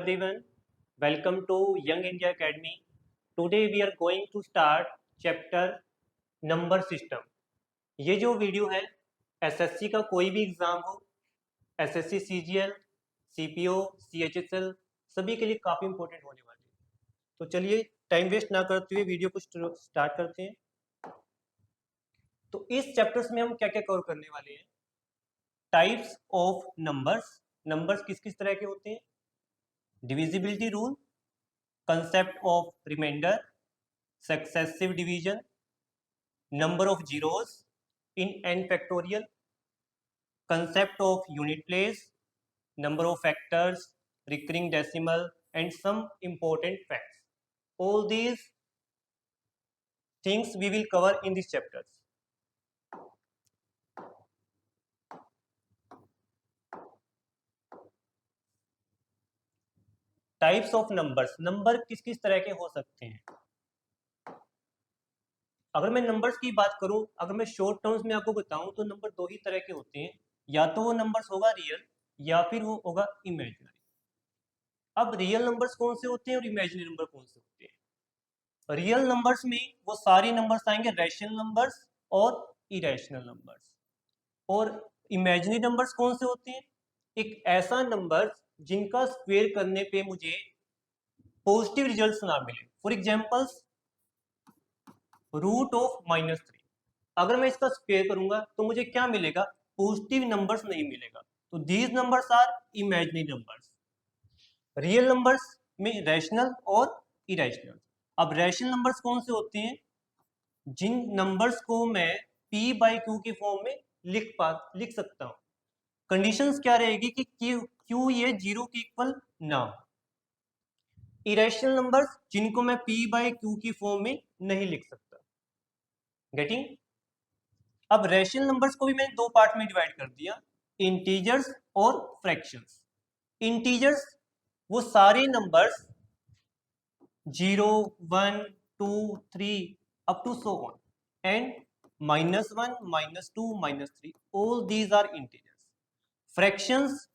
everyone, welcome to Young India Academy. Today we are going to start chapter number system. ये जो video है SSC का कोई भी एग्जाम हो, एसएससी सीजीएल, सीपीओ, सीएचएसएल सभी के लिए काफ़ी इंपॉर्टेंट होने वाली है। तो चलिए टाइम वेस्ट ना करते हुए वीडियो को स्टार्ट करते हैं। तो इस चैप्टर्स में हम क्या क्या कवर करने वाले हैं? टाइप्स ऑफ नंबर्स, नंबर्स किस किस तरह के होते हैं, divisibility rule, concept of remainder, successive division, number of zeros in n factorial, concept of unit place, number of factors, recurring decimal, and some important facts. All these things we will cover in these chapters. Types of numbers, number किस किस तरह के हो सकते हैं? अगर मैं numbers की बात करूं, अगर मैं शॉर्ट टर्म्स में आपको बताऊं तो नंबर दो ही तरह के होते हैं, या तो वो नंबर्स होगा रियल या फिर वो होगा इमेजिनरी। अब रियल नंबर्स कौन से होते हैं और इमेजिनरी नंबर कौन से होते हैं? रियल नंबर्स में वो सारे नंबर्स आएंगे रैशनल नंबर्स और इरेशनल नंबर्स। और इमेजिनरी नंबर्स कौन से होते हैं? एक ऐसा नंबर जिनका स्क्वायर करने पे मुझे पॉजिटिव रिजल्ट्स ना मिले। फॉर एग्जांपल्स रूट ऑफ -3, अगर मैं इसका स्क्वायर करूंगा तो मुझे क्या मिलेगा? पॉजिटिव नंबर्स नहीं मिलेगा। तो these numbers are imaginary numbers. Real numbers में रैशनल और इरेशनल। अब रैशनल नंबर्स कौन से होते हैं? जिन नंबर्स को मैं p/q के फॉर्म में लिख सकता हूं। कंडीशंस क्या रहेगी कि q ये 0 के इक्वल ना हो। इरेशनल नंबर्स जिनको मैं p/q की फॉर्म में नहीं लिख सकता। गेटिंग? अब रैशनल नंबर्स को भी मैंने दो पार्ट में डिवाइड कर दिया, इंटीजर्स और फ्रैक्शंस। इंटीजर्स वो सारे numbers 0, 1, 2, 3 up to so on, and -1, -2, -3, all these are integers. Fractions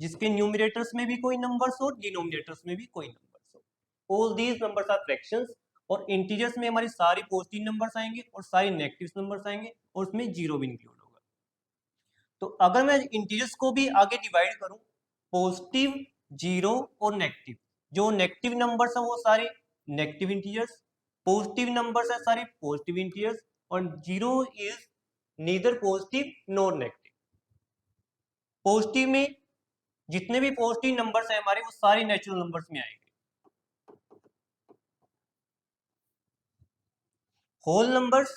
जिसके न्यूमरेटर्स में भी कोई नंबर्स हो, डिनोमिनेटर्स में भी कोई नंबर्स हो, all these numbers are fractions. और इंटीजर्स में हमारी सारी पॉजिटिव नंबर्स आएंगे और सारे नेगेटिव नंबर्स आएंगे और उसमें जीरो भी इंक्लूड होगा। तो अगर मैं इंटीजर्स को भी आगे डिवाइड करूं, पॉजिटिव, जीरो और नेगेटिव, जो नेगेटिव नंबर्स हैं वो सारे नेगेटिव इंटीजर्स, पॉजिटिव नंबर्स है सारे पॉजिटिव इंटीजर्स, और zero is neither positive nor negative. Positive में जितने भी पॉजिटिव नंबर्स हैं हमारे वो सारे नेचुरल नंबर्स में आएंगे। होल नंबर्स,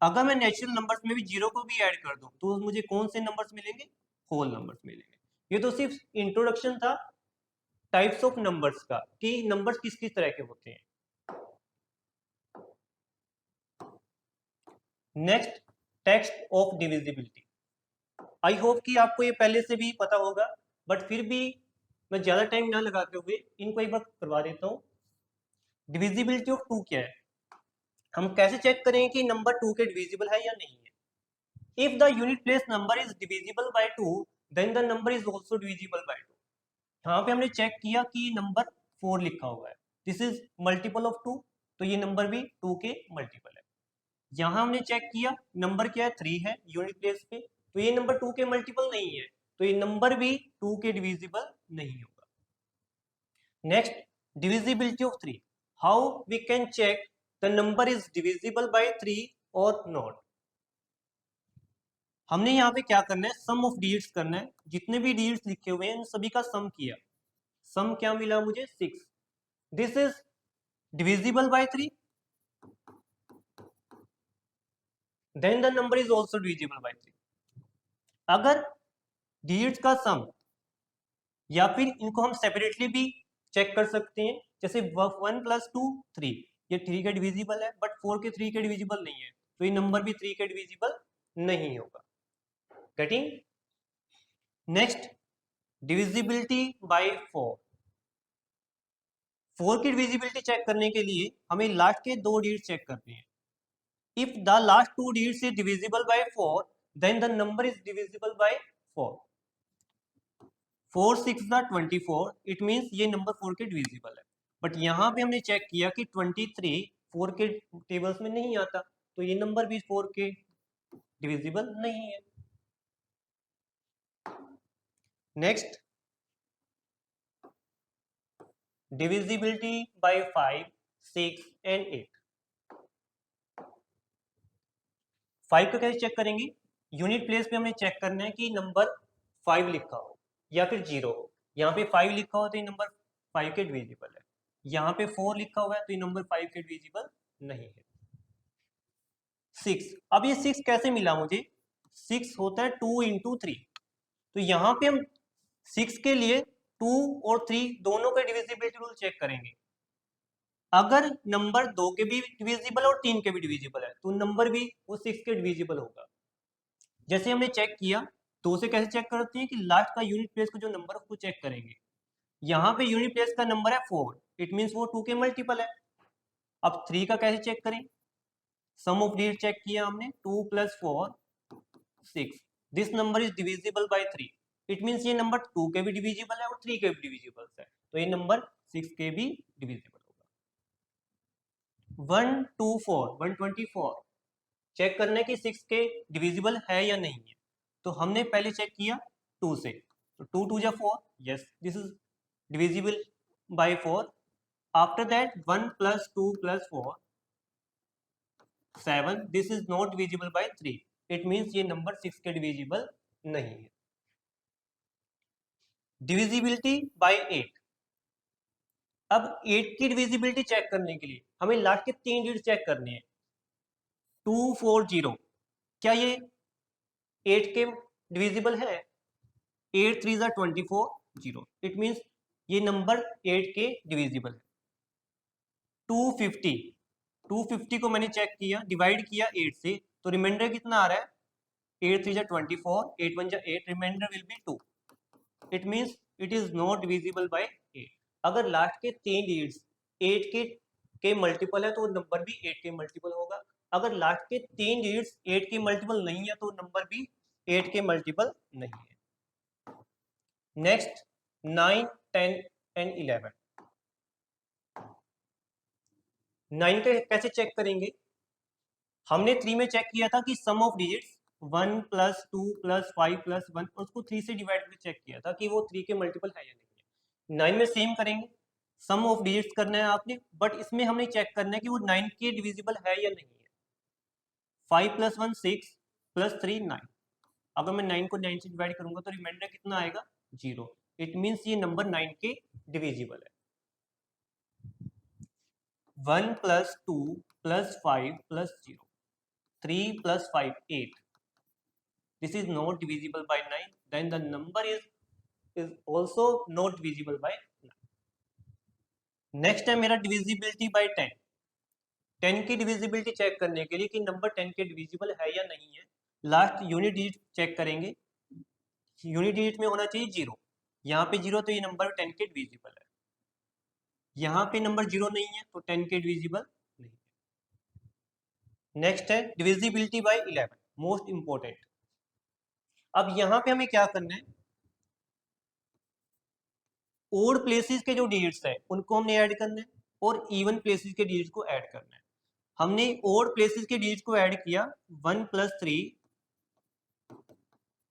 अगर मैं नेचुरल नंबर्स में भी जीरो को भी ऐड कर दूं तो मुझे कौन से नंबर्स मिलेंगे? होल नंबर्स मिलेंगे। ये तो सिर्फ इंट्रोडक्शन था टाइप्स ऑफ नंबर्स का कि नंबर्स किस किस तरह के होते हैं। Next, text of divisibility. I hope कि आपको ये पहले से भी पता होगा, बट फिर भी मैं ज्यादा टाइम ना लगाते हुए इनको एक बार करवा देता हूँ। डिविजिबिलिटी ऑफ 2 क्या है? हम कैसे चेक करें कि नंबर 2 के डिविजिबल है या नहीं है? If the unit place number is divisible by 2 then the number is also divisible by 2। यहाँ पे हमने चेक किया कि नंबर 4 लिखा हुआ है, दिस इज मल्टीपल ऑफ 2, तो ये नंबर भी 2 के मल्टीपल है। यहाँ हमने चेक किया नंबर क्या है? 3 है यूनिट प्लेस पे, तो ये नंबर 2 के मल्टीपल नहीं है, तो ये नंबर भी 2 के डिविजिबल नहीं होगा। Next, divisibility of 3। How we can check the number is divisible by 3 और नॉट? हमने यहाँ पे क्या करना है? सम ऑफ डिजिट्स करना है। जितने भी डिजिट्स लिखे हुए हैं उन सभी का सम किया। सम क्या मिला मुझे? 6। This is divisible by 3, then the number is also divisible by 3। अगर डिजिट्स का सम, या फिर इनको हम सेपरेटली भी चेक कर सकते हैं, जैसे 1 + 2 3, ये 3 के डिविजिबल है, बट 4 के 3 के डिविजिबल नहीं है, तो ये नंबर भी 3 के डिविजिबल नहीं होगा। गेटिंग? Next, divisibility bye 4। 4 की डिविजिबिलिटी चेक करने के लिए हमें लास्ट के दो डिजिट चेक करने हैं। If the last two digits is divisible by 4 then the number is divisible by 4। 4 6 24, it means ये नंबर 4 के डिविजिबल है। बट यहाँ पे हमने चेक किया कि 23 4 के टेबल्स में नहीं आता, तो ये नंबर भी 4 के डिविजिबल नहीं है। Next, divisibility bye 5 6 and 8। 5 को कैसे चेक करेंगे? यूनिट प्लेस पे हमें चेक करना है कि नंबर 5 लिखा हो या फिर 0 हो। यहाँ पे 5 लिखा हो तो ये नंबर 5 के डिविजिबल है, यहाँ पे 4 लिखा हुआ है तो ये नंबर 5 के डिविजिबल नहीं है। 6, अब ये 6 कैसे मिला मुझे? 6 होता है 2 इंटू 3, तो यहाँ पे हम 6 के लिए 2 और 3 दोनों के डिविजिबिलिटी रूल चेक करेंगे। अगर नंबर 2 के भी डिविजिबल और 3 के भी डिविजिबल है तो नंबर भी वो 6 के डिविजिबल होगा। जैसे हमने चेक किया, 2 से कैसे चेक करते हैं कि लास्ट का यूनिट प्लेस का जो नंबर है उसको चेक करेंगे। यहाँ पे यूनिट प्लेस का नंबर है 4, इट मीन्स वो 2 के मल्टीपल है। अब 3 का कैसे चेक करें? सम ऑफ डिजिट चेक किया हमने, 2 + 4 6, this number is divisible by 3, it means ये नंबर 2 के भी डिविजिबल है और 3 के भी डिविजिबल है, तो ये नंबर 6 के भी डिविजिबल होगा। 124 124 चेक करना है कि 6 के डिविजिबल है या नहीं है, तो हमने पहले चेक किया 2 से, तो 2 2 = 4, yes this is divisible by 4। After that 1 + 2 + 4 7, this is not divisible by 3, it means ये नंबर 6 के डिविजिबल नहीं है। Divisibility bye 8। अब 8 की डिविजिबिलिटी चेक करने के लिए हमें लास्ट के 3 डिजिट चेक करने हैं। 240, क्या ये 8 के डिविजिबल है? 8 3 = 24 0, इट मीन्स ये नंबर 8 के डिविजिबल है। 250, 250 को मैंने चेक किया, डिवाइड किया 8 से, तो रिमाइंडर कितना आ रहा है? 8 3 = 24, 8 1 = 8, remainder will be 2, it means it is not divisible by 8। अगर लास्ट के 3 डिजिट्स 8 के मल्टीपल है तो नंबर भी 8 के मल्टीपल होगा। अगर लास्ट के 3 डिजिट्स 8 के मल्टीपल नहीं है तो नंबर भी 8 के मल्टीपल नहीं है। Next, 9 10 and 11। 9 के कैसे चेक करेंगे? हमने 3 में चेक किया था कि सम ऑफ डिजिट्स 1 + 2 + 5 + 1, उसको 3 से डिवाइड करके चेक किया था कि वो 3 के मल्टीपल है या नहीं है। 9 में सेम करेंगे, सम ऑफ डिजिट्स करना है आपने, बट इसमें हमने चेक करना है कि वो 9 के डिविजिबल है या नहीं है। 5 + 1 6 + 3 9, अगर मैं 9 को 9 से डिवाइड करूंगा तो रिमाइंडर कितना आएगा? 0, इट मीन्स ये नंबर 9 के डिविजिबल है। 1 + 2 + 5 + 0, 3 + 5 8, this is not divisible by 9, then the number is also not divisible by 9. Next है मेरा डिविजिबिलिटी बाय 10। 10 की डिविजिबिलिटी चेक करने के लिए कि नंबर 10 के डिविजिबल है या नहीं है, लास्ट यूनिट डिजिट चेक करेंगे। यूनिट डिजिट में होना चाहिए 0, यहाँ पे 0 तो ये नंबर 10 के डिविजिबल है, यहाँ पे नंबर 0 नहीं है तो 10 के डिविजिबल नहीं है। नेक्स्ट है डिविजिबिलिटी बाय 11, मोस्ट इंपॉर्टेंट। अब यहाँ पे हमें क्या करना है? ओड प्लेसेस के जो डिजिट्स है उनको हमने ऐड करना है और इवन प्लेसेस के डिजिट को ऐड करना है। हमने ओड प्लेसेस के डिजिट को ऐड किया, 1 + 3,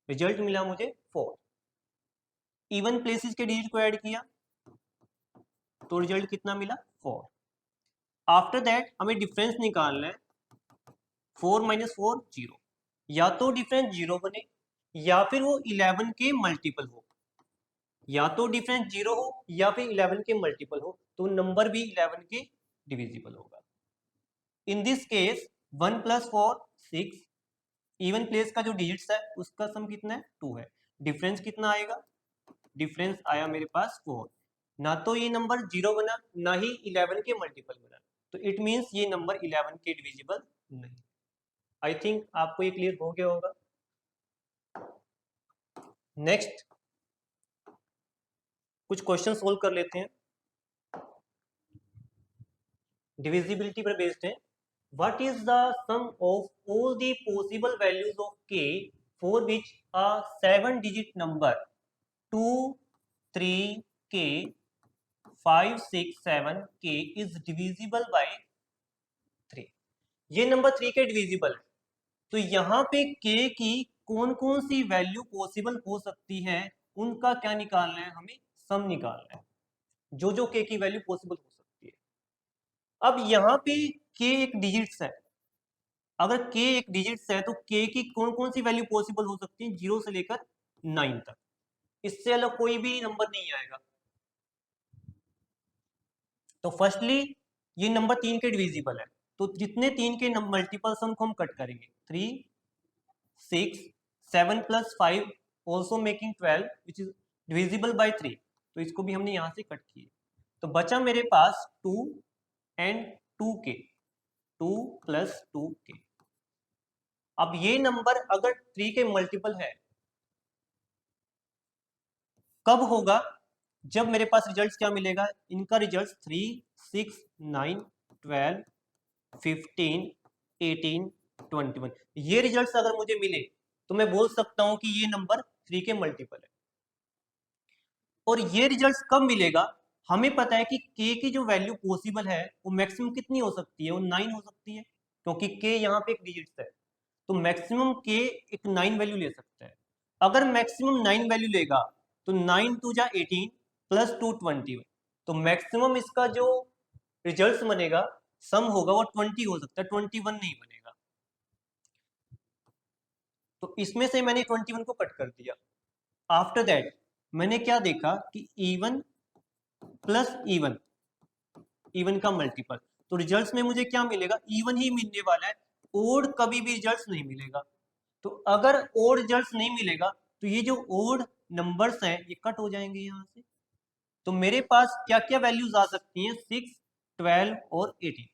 रिजल्ट मिला मुझे 4। इवन प्लेसेस के डिजिट को ऐड किया तो रिजल्ट कितना मिला? 4। आफ्टर दैट हमें डिफरेंस निकालना है, 4 - 4 0, या तो डिफरेंस 0 बने या फिर वो 11 के मल्टीपल हो, या तो डिफरेंस 0 हो या फिर 11 के मल्टीपल हो, तो नंबर भी 11 के डिविजिबल होगा। In this case 1 + 4 6, even place का जो डिजिट्स है उसका सम कितना है? 2 है। डिफरेंस कितना आएगा? डिफरेंस आया मेरे पास 4, ना तो ये नंबर 0 बना ना ही 11 के मल्टीपल बना, तो इट मीन्स ये नंबर 11 के डिविजिबल नहीं। आई थिंक आपको ये क्लियर हो गया होगा। नेक्स्ट कुछ क्वेश्चन सोल्व कर लेते हैं, डिविजिबिलिटी पर बेस्ड है। What is the sum of all the possible values of k for which a 7-digit number 2 3k 5 6 7 k is divisible by 3। ये नंबर 3 के डिविजिबल है, तो यहाँ पे k की कौन कौन सी वैल्यू पॉसिबल हो सकती है उनका क्या निकालना है, हमें सम निकालना है, जो जो k की वैल्यू पॉसिबल हो सकती है। अब यहाँ पे k एक डिजिट्स है, अगर k एक डिजिट्स है तो k की कौन कौन सी वैल्यू पॉसिबल हो सकती है, 0 से लेकर 9 तक, इससे अलग कोई भी नंबर नहीं आएगा। तो फर्स्टली ये नंबर 3 के डिविजिबल है, तो जितने 3 के मल्टीपल सम को हम कट करेंगे, 3 6 7 plus 5 also making 12 which is divisible by 3, तो इसको भी हमने यहाँ से कट किए, तो बचा मेरे पास 2 एंड 2k, 2 प्लस 2k। अब ये नंबर अगर 3 के मल्टीपल है कब होगा, जब मेरे पास रिजल्ट क्या मिलेगा, इनका रिजल्ट 3 6 9 12 15 18 21, ये रिजल्ट्स अगर मुझे मिले तो मैं बोल सकता हूं कि ये नंबर 3 के मल्टीपल है। और ये रिजल्ट्स कब मिलेगा, हमें पता है कि k की जो वैल्यू पॉसिबल है वो मैक्सिमम कितनी हो सकती है, वो 9 हो सकती है, क्योंकि k यहाँ पे एक डिजिट है, तो मैक्सिमम k एक 9 वैल्यू ले सकता है। अगर मैक्सिमम 9 वैल्यू लेगा तो 9 2 जा 18 प्लस 2 21, तो मैक्सिमम इसका जो रिजल्ट बनेगा, सम होगा, वो 20 हो सकता है, 21 नहीं बनेगा। तो इसमें से मैंने 21 को कट कर दिया। आफ्टर दैट मैंने क्या देखा कि इवन प्लस इवन, इवन का मल्टीपल, तो रिजल्ट्स में मुझे क्या मिलेगा, इवन ही मिलने वाला है, ओड कभी भी रिजल्ट्स नहीं मिलेगा। तो अगर ओड रिजल्ट्स नहीं मिलेगा तो ये जो ओड नंबर्स हैं ये कट हो जाएंगे यहाँ से, तो मेरे पास क्या क्या वैल्यूज आ सकती हैं, 6 12 और 18,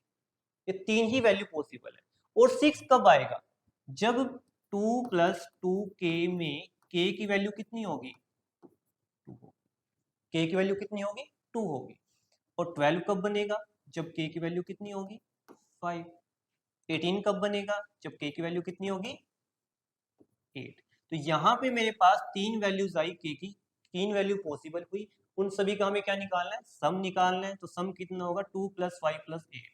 ये 3 ही वैल्यू पॉसिबल है। और 6 कब आएगा, जब 2 प्लस 2k में k की वैल्यू कितनी होगी, 2 होगी, k की वैल्यू कितनी होगी, 2 होगी। और 12 कब बनेगा, जब k की वैल्यू कितनी होगी, 5। 18 कब बनेगा, जब k की वैल्यू कितनी होगी, 8। तो यहाँ पे मेरे पास 3 वैल्यूज आई k की, 3 वैल्यू पॉसिबल हुई, उन सभी का हमें क्या निकालना है, सम निकालना है। तो सम कितना होगा, 2 प्लस 5 प्लस 8,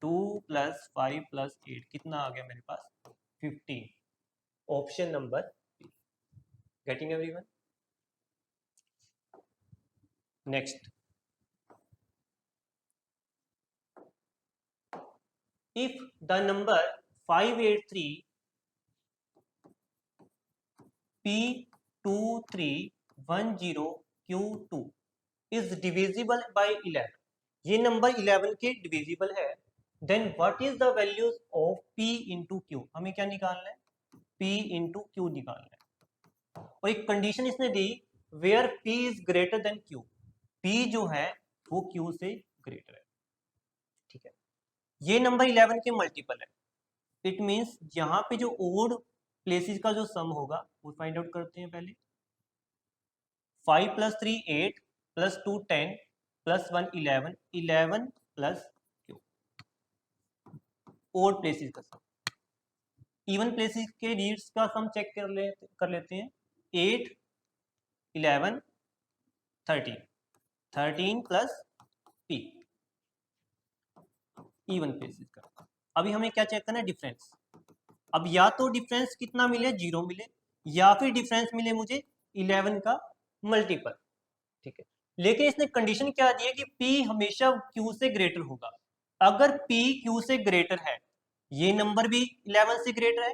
2 प्लस 5 प्लस 8 कितना आ गया मेरे पास, 15। Option number, getting everyone. Next, if the number 583 P2310Q2 is divisible by 11, ये नंबर 11 के डिविजिबल है, then what is the values of P into Q, हमें क्या निकालना है, P इंटू Q निकालना है। और एक कंडीशन इसने दी, where P is greater than Q, P जो है वो Q से ग्रेटर है, ठीक है। ये नंबर 11 के मल्टीपल है, इट मीन्स यहाँ पे जो ओड प्लेसेस का जो सम होगा वो फाइंड आउट करते हैं पहले। 5 plus 3 8 plus 2 10 plus 1 11, 11 plus Q, odd places का सम। इवन प्लेसेस के डिजिट्स का सम चेक कर लेते हैं, 8 11 13, 13 प्लस P, इवन प्लेसेस का। अभी हमें क्या चेक करना है, डिफरेंस। अब या तो डिफरेंस कितना मिले, 0 मिले, या फिर डिफरेंस मिले मुझे 11 का मल्टीपल, ठीक है। लेकिन इसने कंडीशन क्या दी है कि P हमेशा Q से ग्रेटर होगा। अगर P Q से ग्रेटर है, ये नंबर भी 11 से ग्रेटर है,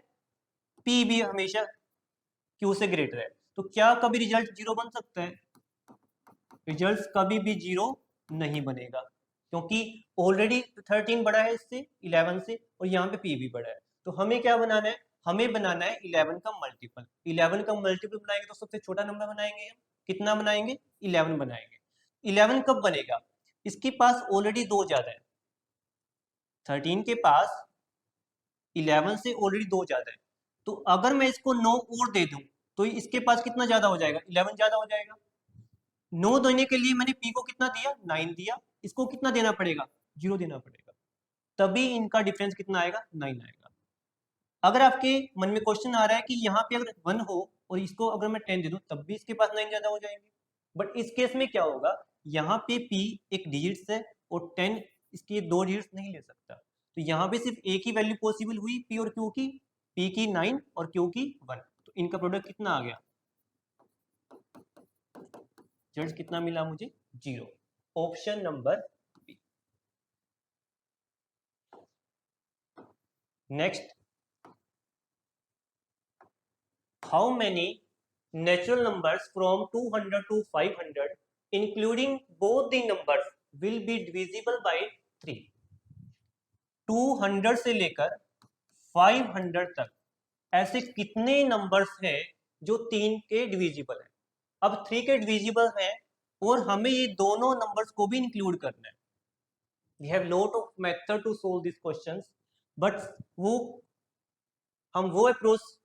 P भी हमेशा Q से ग्रेटर है, तो क्या कभी रिजल्ट 0 बन सकता है, रिजल्ट कभी भी 0 नहीं बनेगा, क्योंकि ऑलरेडी 13 बड़ा है इससे, 11 से, और यहाँ पे P भी बड़ा है। तो हमें क्या बनाना है, हमें बनाना है 11 का मल्टीपल। 11 का मल्टीपल बनाएंगे तो सबसे छोटा नंबर बनाएंगे हम, कितना बनाएंगे, 11 बनाएंगे। 11 कब बनेगा, इसके पास ऑलरेडी 2 ज्यादा है, 13 के पास 11 से ऑलरेडी 2 ज्यादा है, तो अगर मैं इसको 9 और दे दूं तो इसके पास कितना ज्यादा हो जाएगा, 11 ज्यादा हो जाएगा। 9 देने के लिए मैंने P को कितना दिया, 9 दिया, इसको कितना देना पड़ेगा, 0 देना पड़ेगा, तभी इनका डिफरेंस कितना आएगा, 9 आएगा। अगर आपके मन में क्वेश्चन आ रहा है कि यहाँ पे अगर 1 हो और इसको अगर मैं 10 दे दूं तब भी इसके पास 9 ज्यादा हो जाएंगे, बट इस केस में क्या होगा, यहाँ पे p एक डिजिट्स है और 10 इसकी 2 डिजिट्स नहीं ले सकता, तो यहाँ पे सिर्फ एक ही वैल्यू पॉसिबल हुई p और q की, p की 9 और q की 1, तो इनका प्रोडक्ट कितना आ गया, रिजल्ट कितना मिला मुझे, 0। Option number B. Next, how many natural numbers from 200 to 500 including both the numbers will be divisible by 3। 200 से लेकर 500 तक ऐसे कितने नंबर्स हैं जो 3 के डिविजिबल है। अब 3 के डिविजिबल है और हमें ये दोनों नंबर्स को भी इंक्लूड करना है। We have lot of method to solve this questions, but हम वो अप्रोच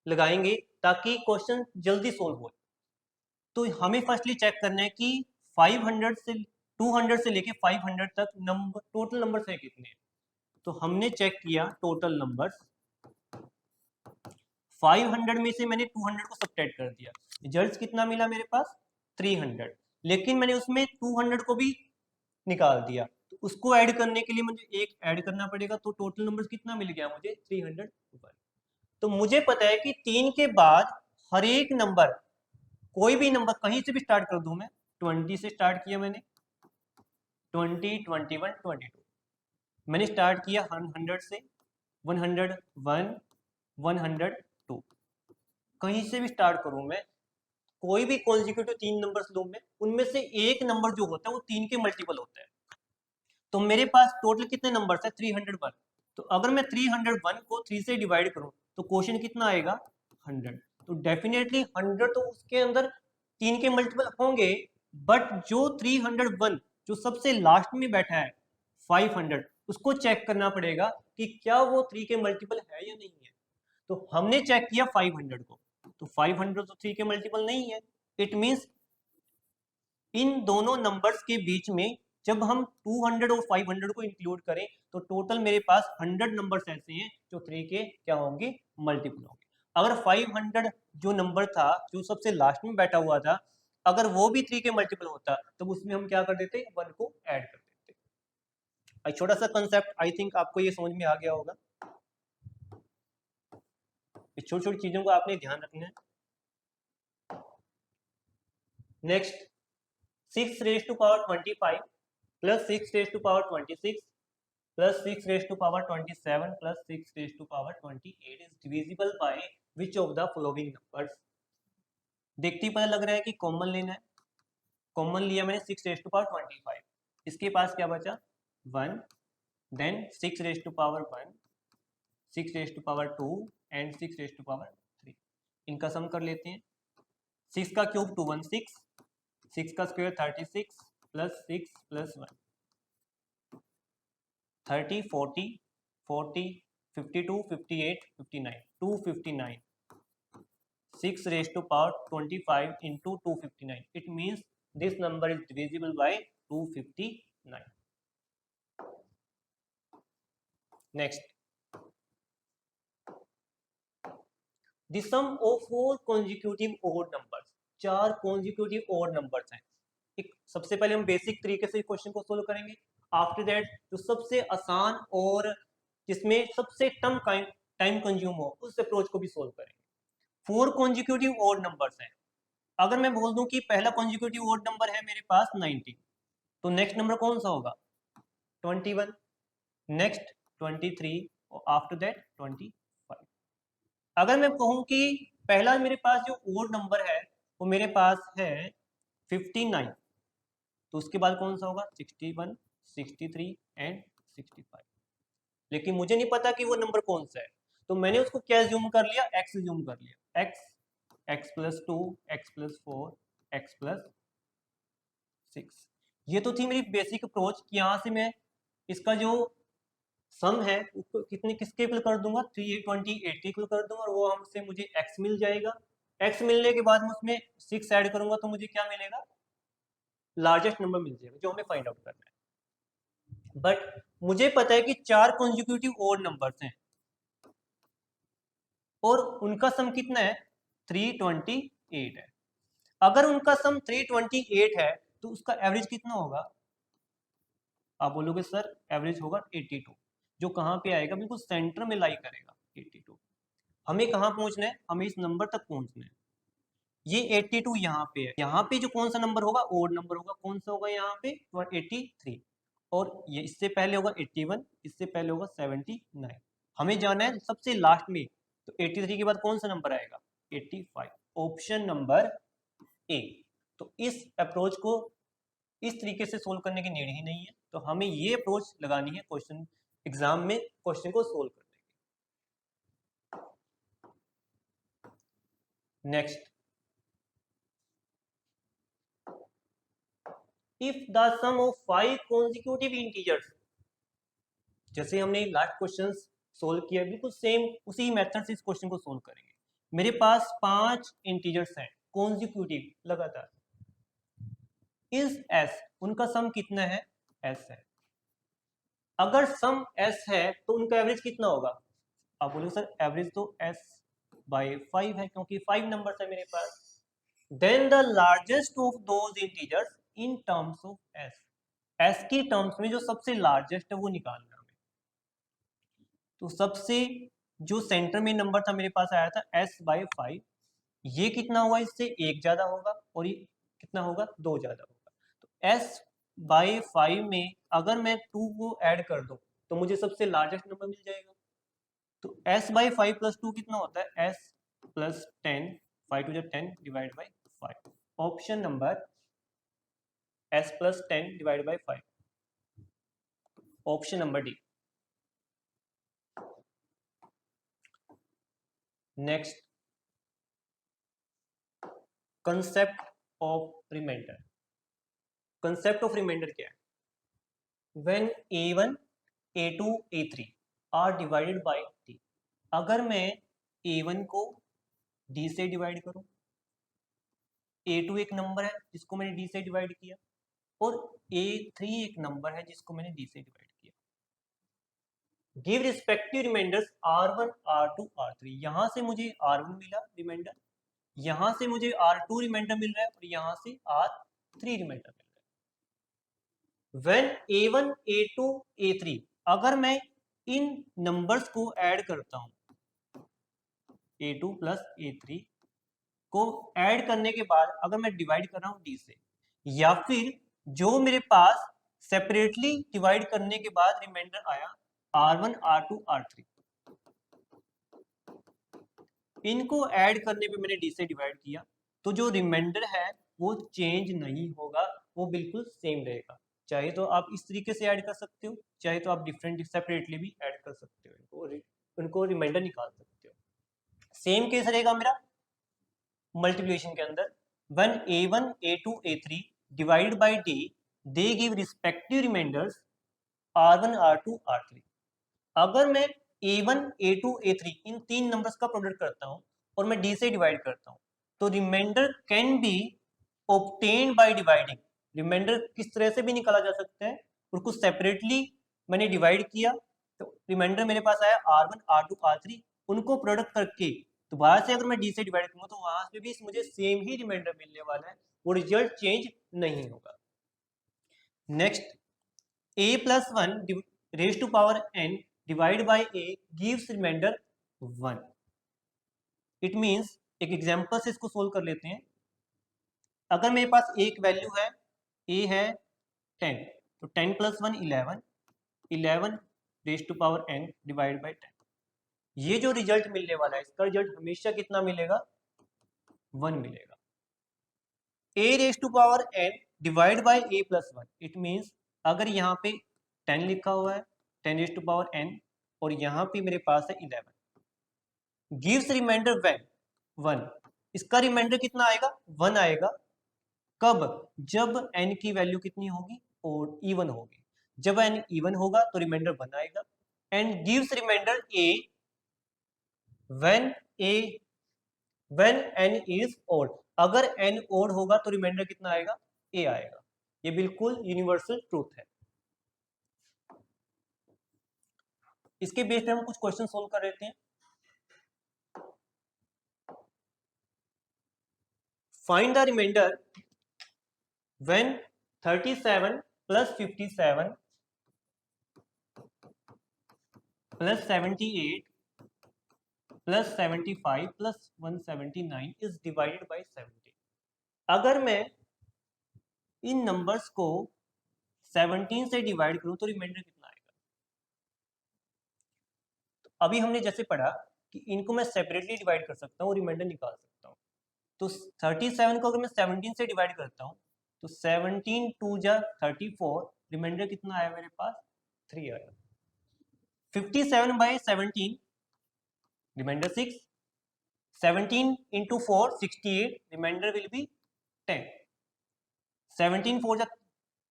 लगाएंगे ताकि क्वेश्चन जल्दी सोल्व हो। तो हमें फर्स्टली चेक करना है कि 500 से 200 से लेके 500 तक नंबर टोटल नंबर्स है कितने। तो हमने चेक किया टोटल नंबर्स, 500 में से मैंने 200 को सब्ट्रैक्ट कर दिया, रिजल्ट कितना मिला मेरे पास 300, लेकिन मैंने उसमें 200 को भी निकाल दिया, तो उसको ऐड करने के लिए मुझे एक ऐड करना पड़ेगा, तो टोटल नंबर्स कितना मिल गया मुझे 301। तो मुझे पता है कि 3 के बाद हर एक नंबर, कोई भी नंबर कहीं से भी स्टार्ट कर दूं मैं, 20 से स्टार्ट किया मैंने, 20, 21, 22, मैंने स्टार्ट किया 100 से, 101, 102, कहीं से भी स्टार्ट करूं मैं, कोई भी कॉन्जिक्यूटिव 3 नंबर्स लूं मैं, उनमें से एक नंबर जो होता है वो 3 के मल्टीपल होता है। तो मेरे पास टोटल कितने नंबर्स है 301, तो अगर मैं 301 को 3 से डिवाइड करूं तो क्वेश्चन कितना आएगा 100। तो डेफिनेटली 100 तो उसके अंदर 3 के मल्टीपल होंगे, बट जो 301 जो सबसे लास्ट में बैठा है 500, उसको चेक करना पड़ेगा कि क्या वो 3 के मल्टीपल है या नहीं है। तो हमने चेक किया 500 को, तो 500 तो 3 के मल्टीपल नहीं है। इट मींस इन दोनों नंबर्स के बीच में जब हम 200 और 500 को इंक्लूड करें तो टोटल मेरे पास 100 नंबर्स ऐसे हैं जो 3 के क्या होंगे मल्टीपल होंगे। अगर 500 जो नंबर था जो सबसे लास्ट में बैठा हुआ था, अगर वो भी 3 के मल्टीपल होता तो उसमें हम क्या कर देते 1 को ऐड कर देते। छोटा सा कंसेप्ट, आई थिंक आपको ये समझ में आ गया होगा। छोटी छोटी चीजों को आपने ध्यान रखना है। Next, 6 raised to power 25 plus 6 raised to power 26 plus 6 raised to power 27 plus 6 raised to power 28 is divisible by which of the following numbers। देखते ही पता लग रहा है कि कॉमन लेना है। कॉमन लिया मैंने 6 raised to power 25, इसके पास क्या बचा 1, then 6 raised to power 1, 6 raised to power 2 and 6 raised to power 3। इनका सम कर लेते हैं। 6 का क्यूब 216, 6 का square 36 plus 6 plus 1 30, 40, 40, 52, 58, 59, 259, 6 raised to power 25 into 259, it means this number is divisible by 259। next, the sum of 4 consecutive odd numbers, 4 consecutive odd numbers हैं। एक सबसे पहले हम बेसिक तरीके से क्वेश्चन को सोल्व करेंगे, आफ्टर दैट जो सबसे आसान और जिसमें सबसे कम टाइम कंज्यूम हो उस अप्रोच को भी सोल्व करेंगे। 4 कॉन्जिक्यूटिव ओड नंबर्स हैं। अगर मैं बोल दूं कि पहला कॉन्जिक्यूटिव ओड नंबर है मेरे पास 19, तो नेक्स्ट नंबर कौन सा होगा 21, नेक्स्ट 23 और आफ्टर दैट 25। अगर मैं कहूं कि पहला मेरे पास जो ओड नंबर है वो मेरे पास है 59, तो उसके बाद कौन सा होगा 61, 63 एंड 65। लेकिन मुझे नहीं पता कि वो नंबर कौन सा है, तो मैंने उसको क्या ज्यूम कर लिया x ज्यूम कर लिया, x plus 2, x plus 4, x plus 6। ये तो थी मेरी बेसिक अप्रोच कि यहाँ से मैं इसका जो सम है उसको कितने किसके इक्वल कर दूंगा 328 के इक्वल कर दूंगा और वो हमसे मुझे x मिल जाएगा। x मिलने के बाद मैं उसमें 6 ऐड करूंगा तो मुझे क्या मिलेगा लार्जेस्ट नंबर मिल जाएगा जो हमें फाइंड आउट करना है। बट मुझे पता है कि 4 कॉन्जिक्यूटिव ओड नंबर्स हैं और उनका सम कितना है 328 है। अगर उनका सम 328 है तो उसका एवरेज कितना होगा? आप बोलोगे सर एवरेज होगा 82, जो कहाँ पे आएगा? बिल्कुल सेंटर में लाई करेगा 82। हमें कहाँ पहुंचना है? हमें इस नंबर तक पहुंचना है। ये 82 यहाँ पे है, यहाँ पे जो कौन सा नंबर होगा? ओड नंबर होगा। कौन सा होगा यहाँ पे? 83। और ये इससे पहले होगा 81, इससे पहले होगा 79। हमें जाना है सबसे लास्ट में, तो 83 के बाद कौन सा नंबर आएगा? 85। Option number A. तो इस अप्रोच को इस तरीके से सोल्व करने की नीड ही नहीं है, तो हमें ये अप्रोच लगानी है क्वेश्चन एग्जाम में क्वेश्चन को सोल्व करने की। Next, if the sum of 5 consecutive integers, जैसे हमने लास्ट क्वेश्चन सोल्व किया बिल्कुल सेम उसी मेथड से इस क्वेश्चन को सोल्व करेंगे। मेरे पास 5 इंटीजर्स हैं कॉन्जिक्यूटिव लगातार, इज एस, उनका सम कितना है? एस है। अगर सम एस है तो उनका एवरेज कितना होगा? आप बोलोगे सर एवरेज तो एस बाय 5 है, क्योंकि 5 नंबर्स है मेरे पास। Then the largest of those integers in terms of S, S की टर्म्स में जो सबसे लार्जेस्ट है वो निकालना है। तो सबसे जो सेंटर में नंबर था मेरे पास आया था एस बाय 5, ये कितना हुआ? इससे एक ज्यादा होगा, और ये कितना होगा? 2 ज्यादा होगा। तो एस बाय 5 में अगर मैं 2 को ऐड कर दूं तो मुझे सबसे लार्जेस्ट नंबर मिल जाएगा। तो एस बाय 5 प्लस 2 कितना होता है? S plus 10, 5 to 10 divide by 5। Option number S plus 10 divide by 5, option number D. Next, concept of remainder. Concept of remainder क्या है? When a1 a2 a3 are divided by d, अगर मैं a1 को d से divide करूं, a2 एक number है जिसको मैंने d से डिवाइड किया, और a3 एक नंबर है जिसको मैंने d से डिवाइड किया, give respective reminders r1 r2 r3। यहां से मुझे r1 मिला रिमाइंडर, यहां से मुझे r2 रिमाइंडर मिल रहा है, और यहां से r3 रिमाइंडर मिल रहा है। व्हेन a1 a2 a3, अगर मैं इन नंबर्स को ऐड करता हूं, a2 प्लस a3 को ऐड करने के बाद अगर मैं डिवाइड कर रहा हूं d से, या फिर जो मेरे पास सेपरेटली डिवाइड करने के बाद रिमाइंडर आया r1 r2 r3, इनको ऐड करने पे मैंने d से डिवाइड किया, तो जो रिमाइंडर है वो चेंज नहीं होगा, वो बिल्कुल सेम रहेगा। चाहे तो आप इस तरीके से ऐड कर सकते हो, चाहे तो आप डिफरेंट सेपरेटली भी ऐड कर सकते हो, उनको रिमाइंडर निकाल सकते हो। सेम केस रहेगा मेरा मल्टीप्लिकेशन के अंदर। when a1 a2 a3 divided by d, they give respective remainders r1 r2 r3। अगर मैं a1 a2 a3 इन तीन नंबर्स का प्रोडक्ट करता हूं और मैं d से डिवाइड करता हूं, तो remainder can be obtained by dividing. Remainder किस तरह से भी निकाला जा सकता है, और कुछ सेपरेटली मैंने डिवाइड किया तो रिमाइंडर मेरे पास आया r1 r2 r3, उनको प्रोडक्ट करके दोबारा से अगर मैं d से डिवाइड करूंगा तो वहां पे भी मुझे सेम ही रिमाइंडर मिलने वाला है, वो रिजल्ट चेंज नहीं होगा। Next, a plus 1 raise to power n divide by a gives remainder 1। It means एक एग्जांपल से इसको सोल्व कर लेते हैं। अगर मेरे पास एक वैल्यू है a है 10, तो 10 plus 1 11, 11 raise to power n divide by 10। ये जो रिजल्ट मिलने वाला है इसका रिजल्ट हमेशा कितना मिलेगा? 1 मिलेगा। a raise to power n divide by a plus 1, it means अगर यहाँ पे 10 लिखा हुआ है 10 रेज टू पावर n, और यहाँ पे मेरे पास है 11, गिव्स रिमाइंडर व्हेन 1, इसका रिमाइंडर कितना आएगा? 1 आएगा। कब? जब n की वैल्यू कितनी होगी? और इवन होगी। जब n इवन होगा तो रिमाइंडर 1 आएगा। And gives remainder a when n is odd, अगर n ओड होगा तो रिमाइंडर कितना आएगा? a आएगा। ये बिल्कुल यूनिवर्सल ट्रूथ है। इसके बेस पे हम कुछ क्वेश्चन सोल्व कर लेते हैं। Find the remainder when 37 plus 57 plus 78 plus 75 plus 179 is divided by 70। अगर मैं इन नंबर्स को 17 से डिवाइड करूं तो रिमाइंडर कितना आएगा? तो अभी हमने जैसे पढ़ा कि इनको मैं सेपरेटली डिवाइड कर सकता हूँ, रिमाइंडर निकाल सकता हूँ। तो 37 को अगर मैं 17 से डिवाइड करता हूँ तो 17 टू जा 34, रिमाइंडर कितना आया मेरे पास? 3 आया। 57 by 17, reminder 6। 17 into 4, 68, remainder will be 10. 17 4 जा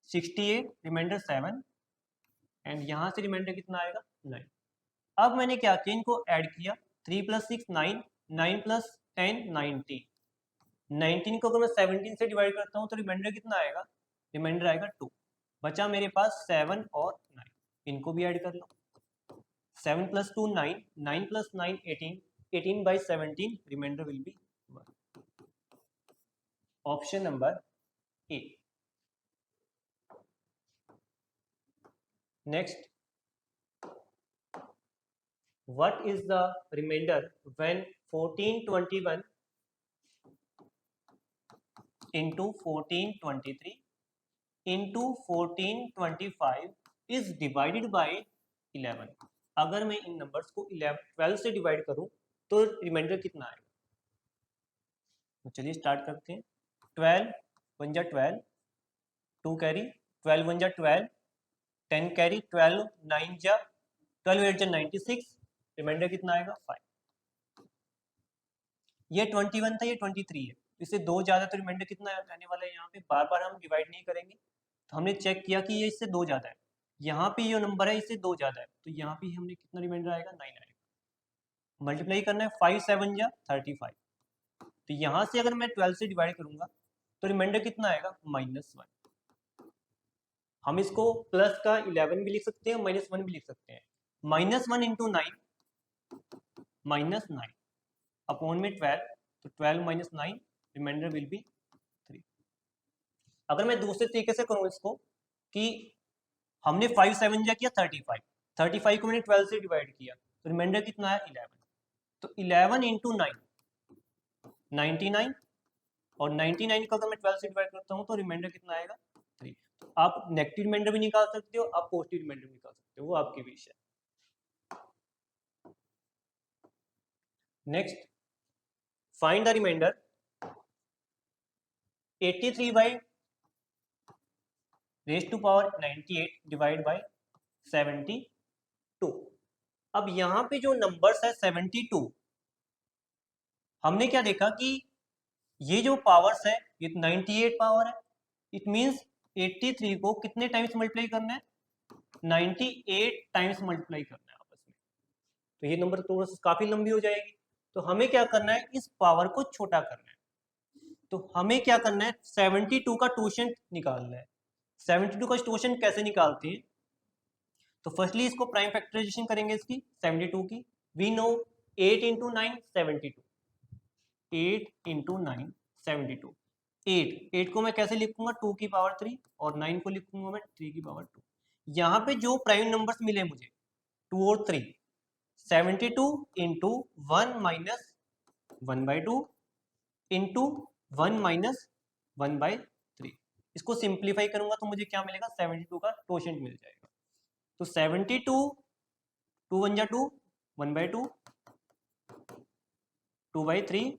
68, रिमाइंडर 7, एंड यहाँ से रिमाइंडर कितना आएगा? 9। अब मैंने क्या किया, इनको ऐड किया, 3 + 6 9, 9 + 10 19। 19 को अगर मैं 17 से डिवाइड करता हूँ तो रिमाइंडर कितना आएगा? रिमाइंडर आएगा 2। बचा मेरे पास 7 और 9, इनको भी ऐड कर लो। 7 + 2 9, 9 + 9 18, 18 by 17, remainder will be 1. Option number A. Next, what is the remainder when 1421 into 1423 into 1425 is divided by 11? अगर मैं इन नंबर्स को 12 से डिवाइड करूं तो रिमाइंडर कितना आएगा? तो चलिए स्टार्ट करते हैं। 12 1 जा 12, 2 कैरी, 12 1 जा 12, 10 कैरी, 12 9 जा 12 8 जा 96, रिमाइंडर कितना आएगा? 5। ये 21 था, ये 23 है, इससे 2 ज़्यादा, तो रिमाइंडर कितना आने वाला है? यहाँ पे बार बार हम डिवाइड नहीं करेंगे, तो हमने चेक किया कि ये इससे 2 ज़्यादा है। यहाँ पे ये नंबर है, इससे 2 ज़्यादा है, तो यहाँ पे हमने कितना रिमाइंडर आएगा? 9 आएगा। मल्टीप्लाई करना है, 5 7 जा 35, तो यहाँ से अगर मैं 12 से डिवाइड करूंगा तो रिमाइंडर कितना आएगा? -1। हम इसको प्लस का 11 भी लिख सकते हैं, -1 भी लिख सकते हैं। -1 into 9, -9 अपॉन में 12, तो 12 - 9, रिमाइंडर विल बी 3। अगर मैं दूसरे तरीके से करूं इसको, कि हमने 5 7 जा किया 35, 35 को मैंने 12 से डिवाइड किया, तो रिमाइंडर कितना है? 11। तो 11 into 9 99, और 99 को अगर मैं 12 से डिवाइड करता हूँ तो रिमाइंडर कितना आएगा? 3। तो आप नेगेटिव रिमाइंडर भी निकाल सकते हो, आप पॉजिटिव रिमाइंडर भी निकाल सकते हो, वो आपकी विश है। Next, find the remainder 83 by raised to power 98 divide by 72। अब यहाँ पे जो नंबर्स है 72, हमने क्या देखा कि ये जो पावर्स है ये 98 पावर है, इट मींस 83 को कितने टाइम्स मल्टीप्लाई करना है? 98 टाइम्स मल्टीप्लाई करना है आपस में, तो ये नंबर तो काफी लंबी हो जाएगी। तो हमें क्या करना है? इस पावर को छोटा करना है। तो हमें क्या करना है? 72 का क्वोशिएंट निकालना है। 72 का क्वोशिएंट कैसे निकालते हैं? तो फर्स्टली इसको प्राइम फैक्टराइजेशन करेंगे इसकी 72 की। We know 8 × 9 72, 8 × 9 72। 8 को मैं कैसे लिखूंगा? 2 की पावर 3, और 9 को लिखूंगा मैं 3 की पावर 2। यहाँ पे जो प्राइम नंबर्स मिले मुझे 2 और 3, 72 × 1 - 1/2 इंटू 1 - 1/3। इसको सिंप्लीफाई करूंगा तो मुझे क्या मिलेगा? 72 का क्वोशिएंट मिल जाएगा। तो 72, 2 1 जा 2, 1/2, 2/3,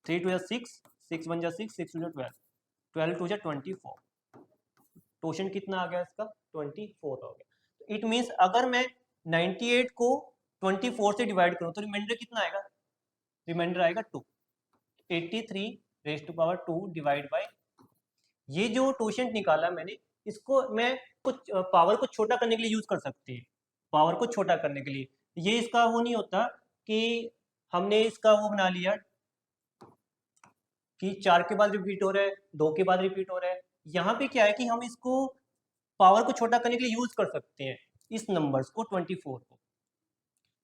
3 2 जा 6, 6 1 जा 6, 6 2 जा 12, 12 2 जा 24। क्वोशिएंट कितना आ गया इसका? 24 हो गया। तो इट मींस अगर मैं 98 को 24 से डिवाइड करूं तो रिमाइंडर कितना आएगा? रिमाइंडर आएगा 2। 83 raise to power 2 divide by, ये जो क्वोशिएंट निकाला मैंने, इसको मैं कुछ पावर को छोटा करने के लिए यूज कर सकते हैं। पावर को छोटा करने के लिए ये इसका वो नहीं होता कि हमने इसका वो बना लिया कि 4 के बाद रिपीट हो रहा है, 2 के बाद रिपीट हो रहा है। यहाँ पे क्या है कि हम इसको पावर को छोटा करने के लिए यूज कर सकते हैं, इस नंबर्स को 24 को।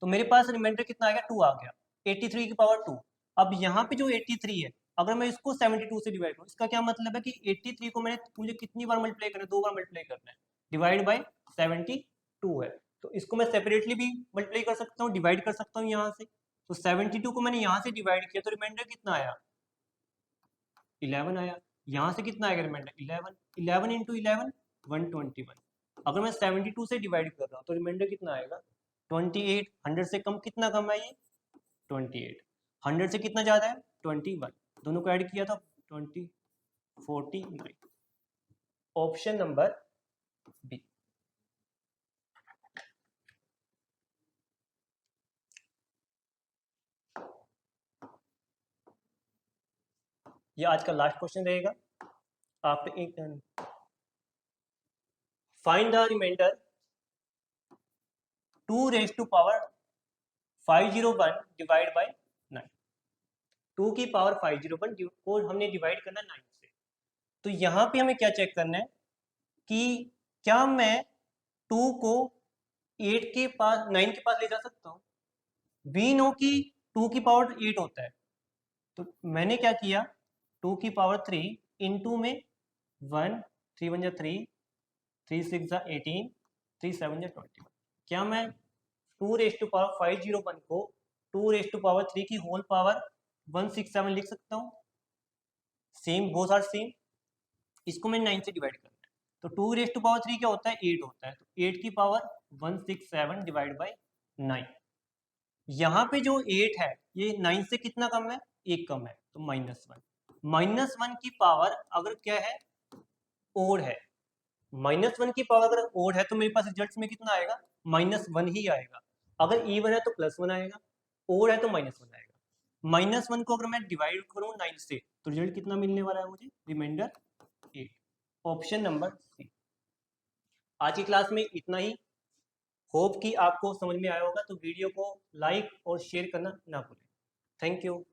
तो मेरे पास रिमाइंडर कितना आ गया? 2 आ गया। 83 की पावर 2। अब यहाँ पे जो 83 है, अगर मैं इसको 72 से डिवाइड करूँ, इसका क्या मतलब है कि 83 को मुझे कितनी बार मल्टीप्लाई करना है, 2 बार मल्टीप्लाई करना है, डिवाइड बाय 72 है। तो इसको मैं सेपरेटली भी मल्टीप्लाई कर सकता हूँ, डिवाइड कर सकता हूँ यहाँ से। तो 72 को मैंने यहाँ से डिवाइड किया तो रिमाइंडर कितना आया, 11 आया। यहाँ से कितना आएगा रिमाइंडर, 11। 11 इंटू 11 121। अगर मैं 72 से डिवाइड कर रहा हूँ तो रिमाइंडर कितना आएगा, 28। 100 से कम कितना कम है ये, 28। 100 से कितना ज़्यादा है, 21। दोनों को ऐड किया था 49। Option number B. ये आज का लास्ट क्वेश्चन रहेगा। आप find the remainder 2 raise to power 501 divide by 9। 2 की पावर 501 को हमने डिवाइड करना 9 से। तो यहाँ पे हमें क्या चेक करना है कि क्या मैं 2 को 8 के पास 9 के पास ले जा सकता हूँ। वी नो कि 2 की पावर 8 होता है, तो मैंने क्या किया, 2 की पावर 3 इंटू में 1, 3 1 3, 3 6 18, 3 7 21। क्या मैं 2 रेज टू पावर 501 को 2 रेज टू पावर 3 की होल पावर 167 लिख सकता हूँ। Same, both are same. इसको मैं 9 से डिवाइड करना है, तो 2 रेज टू पावर 3 क्या होता है, 8 होता है। तो 8 की पावर 167 डिवाइड बाई 9। यहाँ पे जो 8 है ये 9 से कितना कम है, 1 कम है, तो -1। -1 की पावर अगर क्या है, ओड है, -1 की पावर अगर ओड है तो मेरे पास रिजल्ट में कितना आएगा, -1 ही आएगा। अगर इवन है तो +1 आएगा, ओड है तो -1 आएगा। -1 को अगर मैं डिवाइड करूँ 9 से तो रिजल्ट कितना मिलने वाला है मुझे, रिमाइंडर 8। Option number C. आज की क्लास में इतना ही। होप कि आपको समझ में आया होगा। तो वीडियो को लाइक और शेयर करना ना भूलें। Thank you.